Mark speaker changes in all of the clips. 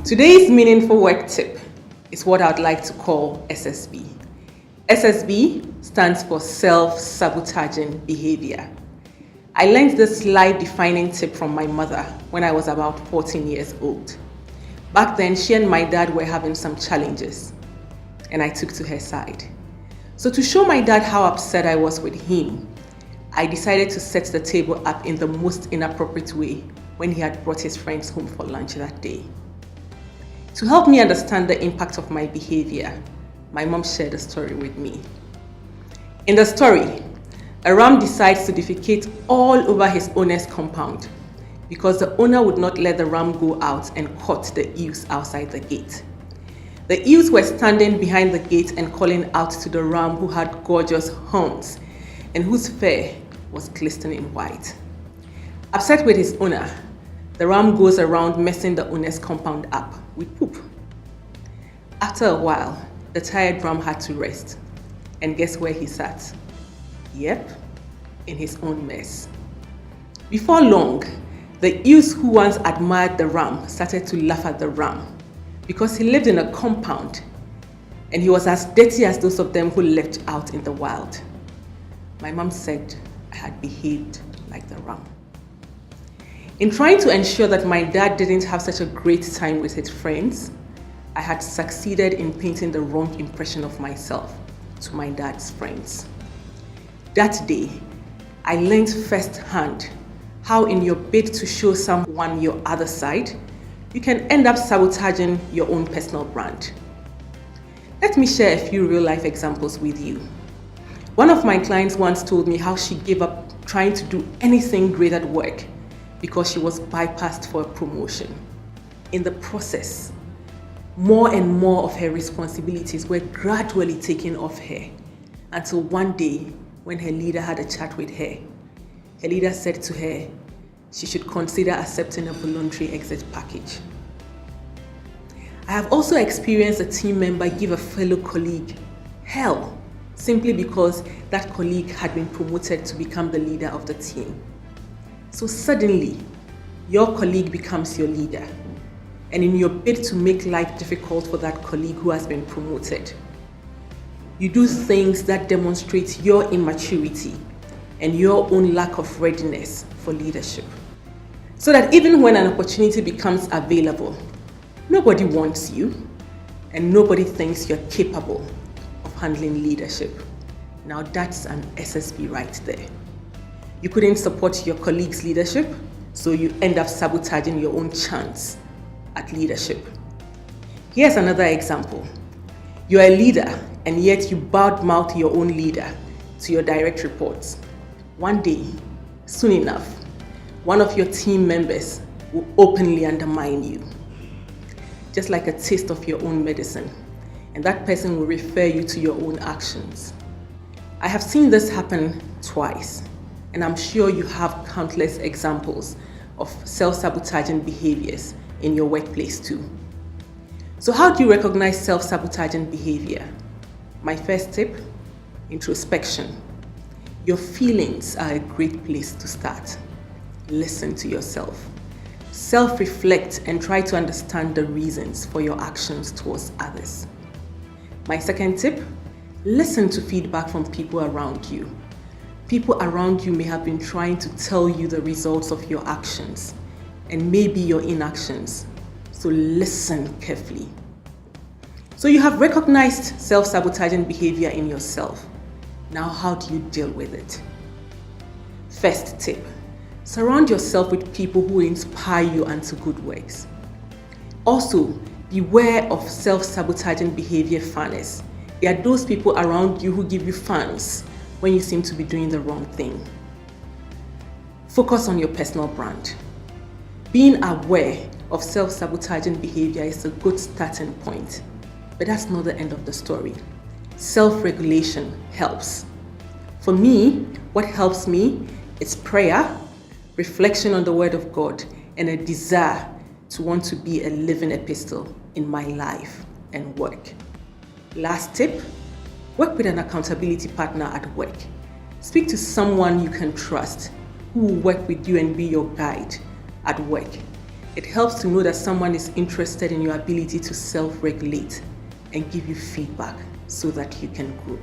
Speaker 1: Today's meaningful work tip is what I'd like to call SSB. SSB stands for Self-Sabotaging Behavior. I learned this life-defining tip from my mother when I was about 14 years old. Back then, she and my dad were having some challenges, and I took to her side. So to show my dad how upset I was with him, I decided to set the table up in the most inappropriate way when he had brought his friends home for lunch that day. To help me understand the impact of my behavior, my mom shared a story with me. In the story, a ram decides to defecate all over his owner's compound because the owner would not let the ram go out and caught the ewes outside the gate. The ewes were standing behind the gate and calling out to the ram, who had gorgeous horns and whose fur was glistening white. Upset with his owner, the ram goes around messing the owner's compound up with poop. After a while, the tired ram had to rest. And guess where he sat? Yep, in his own mess. Before long, the ewes who once admired the ram started to laugh at the ram because he lived in a compound and he was as dirty as those of them who lived out in the wild. My mom said I had behaved like the ram. In trying to ensure that my dad didn't have such a great time with his friends, I had succeeded in painting the wrong impression of myself to my dad's friends. That day, I learned firsthand how in your bid to show someone your other side, you can end up sabotaging your own personal brand. Let me share a few real-life examples with you. One of my clients once told me how she gave up trying to do anything great at work because she was bypassed for a promotion. In the process, more and more of her responsibilities were gradually taken off her until one day when her leader had a chat with her. Her leader said to her she should consider accepting a voluntary exit package. I have also experienced a team member give a fellow colleague hell simply because that colleague had been promoted to become the leader of the team. So suddenly, your colleague becomes your leader. And in your bid to make life difficult for that colleague who has been promoted, you do things that demonstrate your immaturity and your own lack of readiness for leadership. So that even when an opportunity becomes available, nobody wants you and nobody thinks you're capable of handling leadership. Now that's an SSB right there. You couldn't support your colleague's leadership, so you end up sabotaging your own chance at leadership. Here's another example. You're a leader and yet you badmouth your own leader to your direct reports. One day, soon enough, one of your team members will openly undermine you, just like a taste of your own medicine, and that person will refer you to your own actions. I have seen this happen twice, and I'm sure you have countless examples of self-sabotaging behaviors in your workplace too. So how do you recognize self-sabotaging behavior? My first tip, introspection. Your feelings are a great place to start. Listen to yourself. Self-reflect and try to understand the reasons for your actions towards others. My second tip, listen to feedback from people around you. People around you may have been trying to tell you the results of your actions and maybe your inactions. So listen carefully. So you have recognized self-sabotaging behavior in yourself. Now how do you deal with it? First tip, surround yourself with people who inspire you unto good works. Also, beware of self-sabotaging behavior fanners. They are those people around you who give you fans when you seem to be doing the wrong thing. Focus on your personal brand. Being aware of self-sabotaging behavior is a good starting point, but that's not the end of the story. Self-regulation helps. For me, what helps me is prayer, reflection on the Word of God, and a desire to want to be a living epistle in my life and work. Last tip, work with an accountability partner at work. Speak to someone you can trust who will work with you and be your guide at work. It helps to know that someone is interested in your ability to self-regulate and give you feedback so that you can grow.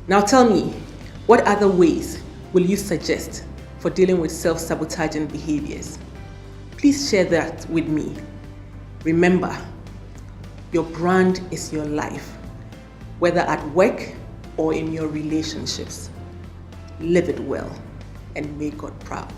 Speaker 1: Now tell me, what other ways will you suggest for dealing with self-sabotaging behaviors? Please share that with me. Remember, your brand is your life, whether at work or in your relationships. Live it well and make God proud.